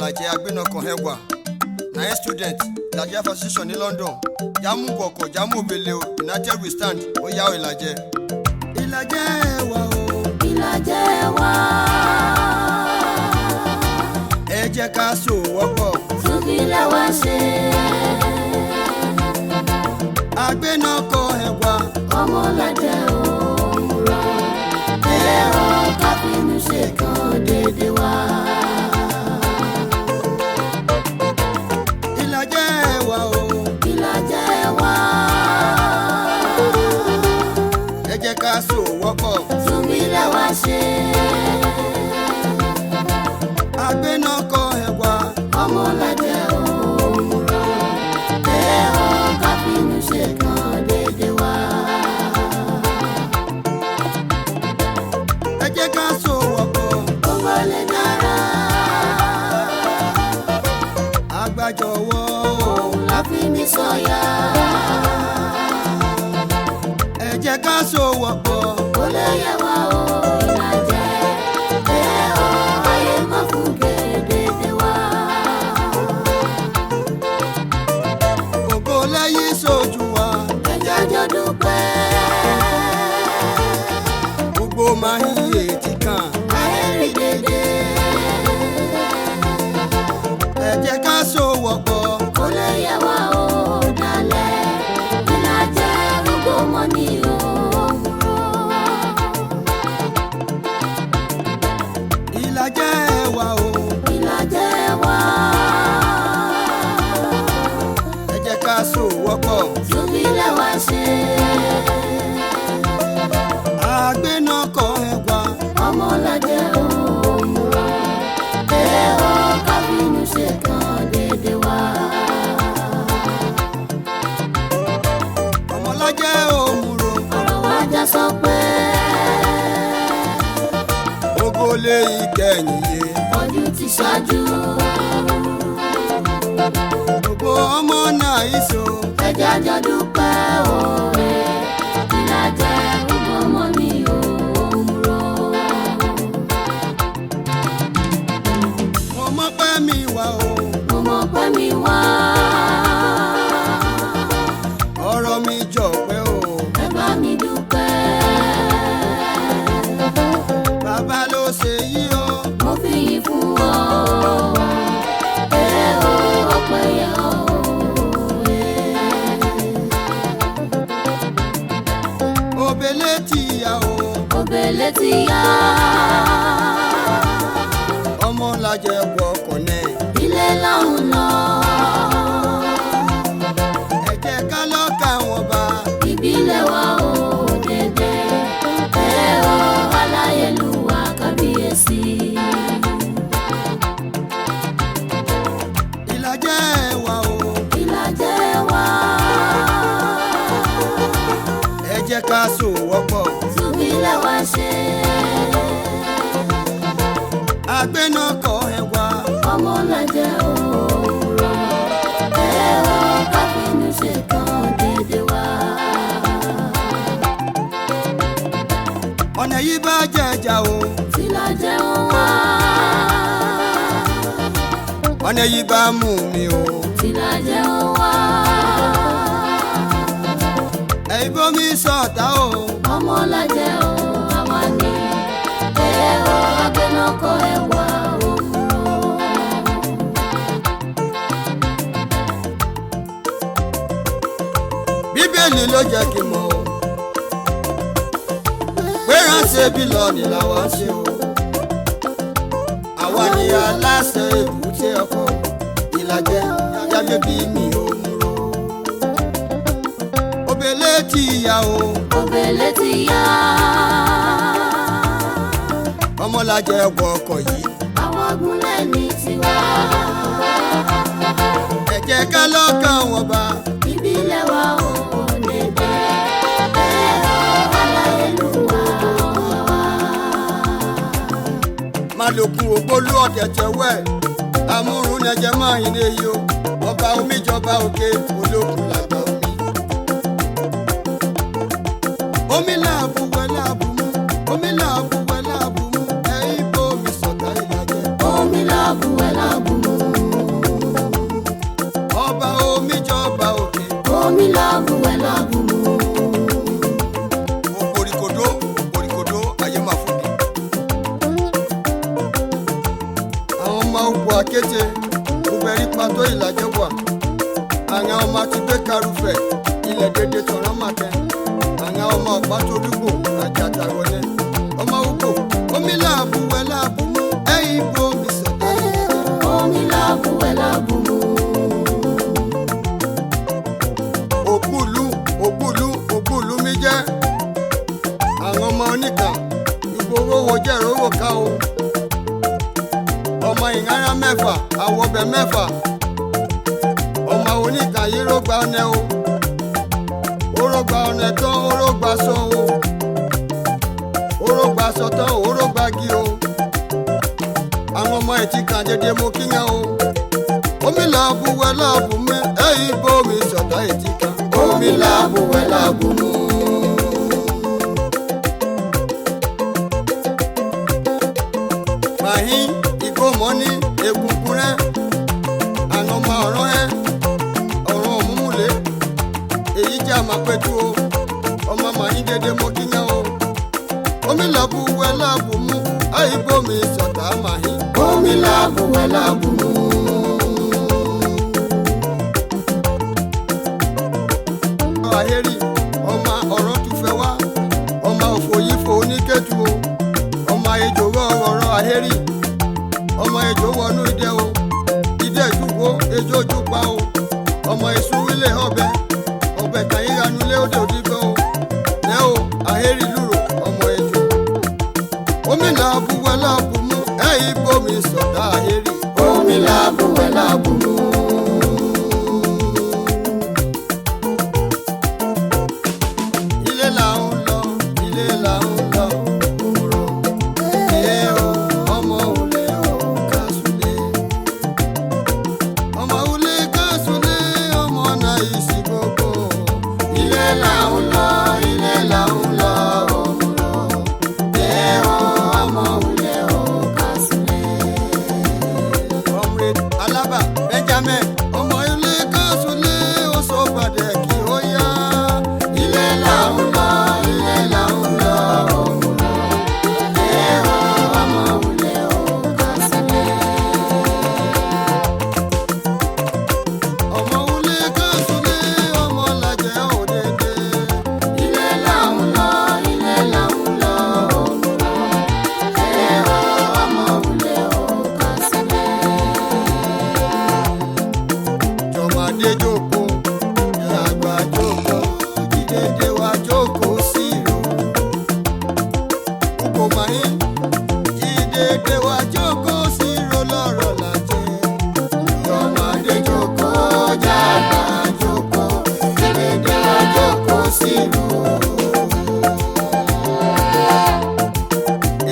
Laje agbena kan hewa na student Laje association ní London jamu koko jamu bele o United we stand ó yá o Ìlàjẹ wa o Ìlàjẹ wa ẹ jẹ́ ká sowọ́pọ̀ Túnbílẹ̀ wá ṣe agbena kan hewa ọmọ Laje òmùrọ̀ ẹ ọ káfínú ṣe kan dédé wá. Ká sowọ́pọ̀ Túnbílẹ̀ wá ṣe agbena kan hewa ọmọ Laje òmùrọ̀ ẹ ọ káfínú ṣe kan dédé wá. ẹ jẹ́ ká sowọ́pọ̀ ọmọ lè dára àgbájọwọ́ òun la fi mí sọ̀yà. ẹ jẹ́ ká sowọ́pọ̀ Ó lè yẹ wá o Ìlàjẹ ẹ ọ ayé má fún kéde wá. ògo lẹ́yìn sójú wa Ẹ jẹ́ jọ dúpẹ́ gbogbo máa ń yè tí kan ayé rí dédé. ẹ jẹ́ ká sowọ́pọ̀ Ó lè yẹ wá o dalẹ̀ Ìlàjẹ gbogbo mọ́ ní òmùrọ̀. Ìlàjẹ wa o Ìlàjẹ wa ẹ jẹ́ ká sowọ́pọ̀ Túnbílẹ̀ wá ṣe agbena kan hewa ọmọ Laje òmùrọ̀ ẹ ọ káfínú ṣe kan dédé wá. ọmọ Laje òmùrọ̀ Ọ̀rọ̀ wa já sọ pé ògo lè ìkẹyìn yé ojú ti ṣáájú. gbogbo ọmọ náà ìṣó Ẹ jẹ́ a jọ dúpẹ́ oore Ìlàjẹ gbogbo ọmọ ní òmùrọ̀. mo mọ̀ pé mi wà o Mo mọ̀ pé mi wá ọ̀rọ̀ mi jọ pé o ẹ bá mi dúpẹ́. bàbá ló ṣe yí o Mo fi yìn fún ọ ẹ ó ọpẹ́ yẹ ọ́ òbélé ti yá o òbèlè ti yá. ọmọ Laje wọkọ̀ náà Ilé láhùn lọ ẹ jẹ́ ká lọ́ka wọn bá ìbílẹ̀ wa ò dédé ẹ ó aláyélúwà kábíyèsí. Ìlàjẹ wa o Ìlàjẹ wa ẹ jẹ́ ká sowọ́pọ̀ Túnbílẹ̀ wá ṣe agbena kan hewa ọmọ Laje òmùrọ̀ ẹ ó káfínú ṣe kan dédé wá. ọ̀nà yìí bá jẹjà o Ìlàjẹ wá ọ̀nà yìí bá mú mi o Ìlàjẹ wá ẹ̀yin bomi sọ̀tá o ọmọ Laje o àwa ni ẹ ó agbẹnọkọ ẹwà òmùrọ̀. Bíbélì ló jẹ́ kí n mọ̀ o pé ránṣẹ́ bí lọ́ọ̀nì làwọn ṣe o àwa ni aláṣẹ èbúté ọkọ̀ Ìlàjẹ yábẹ́ bí mi ò múrò òbélé ti yá o Òbèlè ti yá ọmọ Laje wọ ọkọ̀ yìí àwọn gúnlẹ̀ ní tiwa. ẹ jẹ́ ká lọ́kàn wọn bá olú ọ̀tẹ̀tẹ̀ wẹ̀ amúrún ní ẹjẹ máa yìn ní èyí o ọba omi jọba òkè olókùn làgbà omi. omi làbù wẹ̀ làbù mú omi làbù wẹ̀ làbù mú ẹ̀yìn bomi sọ̀tà ìlàjẹ. omi làbù wẹ̀ làbù mú. ọba omi jọba òkè. omi làbù wẹ̀ làbù mú. ògbòrìkòdó ayé máa fún mi. àwọn ọmọ ògbò akéde ògbẹ̀rí pàtó ìlàjẹ wà. àwọn ọmọ ti gbé karùfẹ̀ ilẹ̀ dédé tọ̀rọ̀ màtẹ́. àwọn ọmọ ọ̀pá tó dúgbò àjàtà wọlé. ọmọ ògbò omi làbù wẹ̀ làbù mú ẹ̀yìn bomi sọ̀tà. omi làbù wẹ̀ làbù mú. ògbùlú mi jẹ́ àwọn ọmọ oníkan ìgboro wo jẹ́ ìrówó ká o ọmọ ìhárá mẹ́fà àwọ̀bẹ̀ mẹ́fà ọmọ oníkan yìí rógbà ọ̀nẹ o orógbà ọ̀nẹ tán orógbà sọ o orógbà sọ tán orógbà gí o àwọn ọmọ ẹ̀tí kan dédé mo kíyàn o omi làbù wẹ̀ làbù mẹ́ ẹ̀yìn bomi sọ̀tà ẹ̀tí kan omi làbù wẹ̀ làbù mú. Màhín ìgbòmọ́ ní egungun rẹ̀ àwọn ọmọ ọ̀rọ̀ ẹ̀ ọ̀rọ̀ òmùmùlé èyí jẹ́ àmàpẹ̀tù o ọmọ màhín dédé mo kíyàn o omi làbù wẹ̀ làbù mú ẹ̀yìn bomi sọ̀tà màhín omi làbù wẹ̀ làbù mú. Aheri ọmọ ọ̀rọ̀ tún fẹ́ wá ọmọ òfòyífò oníkẹ́tù o ọmọ ejò ọ̀rọ̀ aheri ọmọ ejò wọnú idẹ o idẹ ìdúgbò ejò ojú pa o ọmọ ìsúwílé ọbẹ̀ kàyíranulé òde òdìgbò o lẹ́ o aheri lúrò ọmọ ejò omi làbù wẹ̀ làbù mú ẹ̀yìn bomi sọ̀tà aheri omi làbù wẹ̀ làbù mú. ilé là ń lọ òmùrọ̀ ilé o ọmọ òlé o kásùlé ọmọ òlé kásùlé ọmọ náà ìsì gbogbo ilé là ń lọ òmùrọ̀ ilé o ọmọ òlé o kásùlé. Comrade Alaba Benjamin ọmọ ilé kásùlé ó sọ gbàdẹ kí ó yá ilé là ń lọ òmùrọ̀ ilé o ọmọ òlé o kásùlé. ọmọ òlé kásùlé ọmọ làjẹ òdèdè ilé là ń lọ òmùrọ̀ ilé o ọmọ òlé o kásùlé. jọmọdé jókòó ìyàgbà jókòó jídédé wa jókòó sí ìlú kókó máyé jídédé wa jókòó sí ìlú lọ́rọ̀ làjẹ́ jọmọdé jókòó jàgbà jókòó jídédé wa jókòó sí ìlú.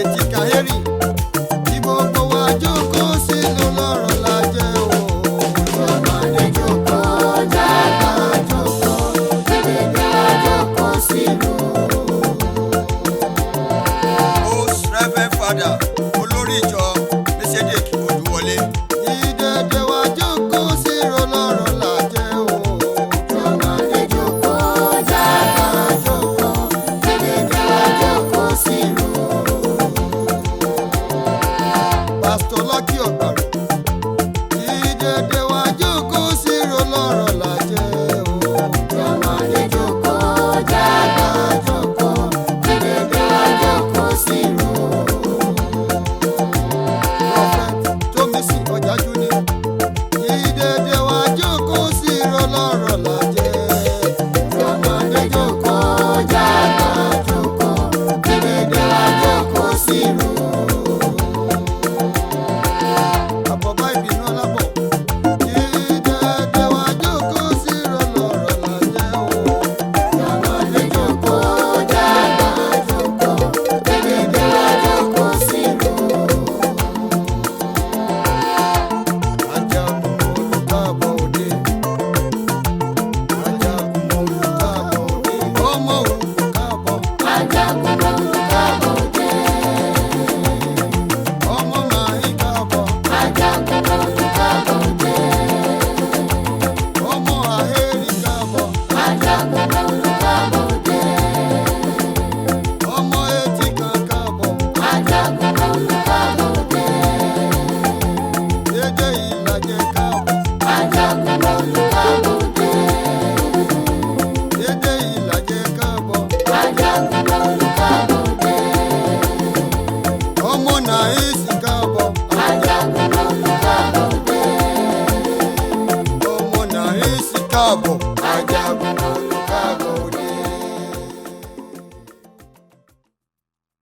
Ètì Kàhérì tí gbogbo wa jókòó sí ìlú lọ́rọ̀ làjẹ́ o jọmọdé jókòó. káàbọ̀. Ajagun